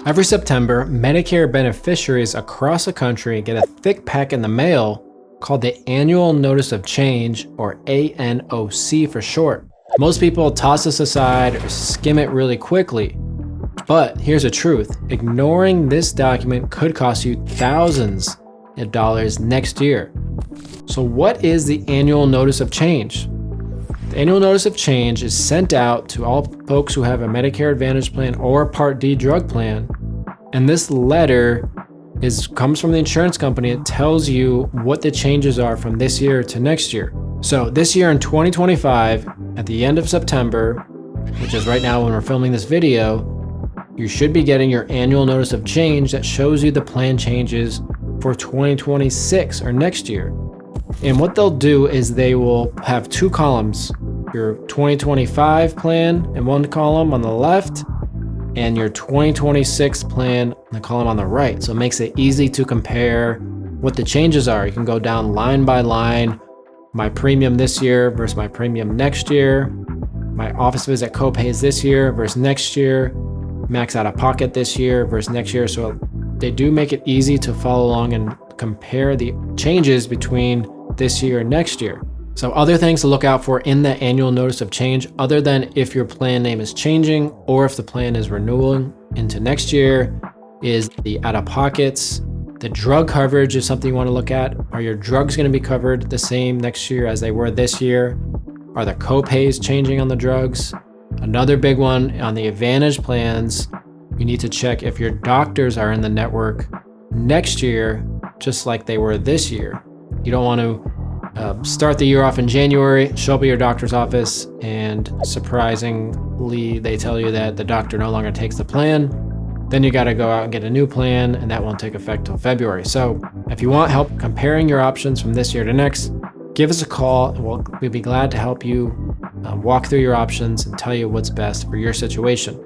Every September, Medicare beneficiaries across the country get a thick pack in the mail called the Annual Notice of Change, or ANOC for short. Most people toss this aside or skim it really quickly. But here's the truth, ignoring this document could cost you thousands of dollars next year. So what is the Annual Notice of Change? The Annual Notice of Change is sent out to all folks who have a Medicare Advantage plan or a Part D drug plan. And this letter comes from the insurance company. It tells you what the changes are from this year to next year. So this year in 2025, at the end of September, which is right now when we're filming this video, you should be getting your Annual Notice of Change that shows you the plan changes for 2026 or next year. And what they'll do is they will have two columns, your 2025 plan in one column on the left and your 2026 plan in the column on the right. So it makes it easy to compare what the changes are. You can go down line by line, my premium this year versus my premium next year, my office visit copays this year versus next year, max out of pocket this year versus next year. So they do make it easy to follow along and compare the changes between this year and next year. So other things to look out for in the Annual Notice of Change, other than if your plan name is changing or if the plan is renewing into next year, is the out-of-pockets. The drug coverage is something you want to look at. Are your drugs going to be covered the same next year as they were this year? Are the copays changing on the drugs? Another big one on the Advantage plans, you need to check if your doctors are in the network next year, just like they were this year. You don't want to start the year off in January, show up at your doctor's office, and surprisingly, they tell you that the doctor no longer takes the plan. Then you got to go out and get a new plan, and that won't take effect till February. So if you want help comparing your options from this year to next, give us a call, and we'll be glad to help you walk through your options and tell you what's best for your situation.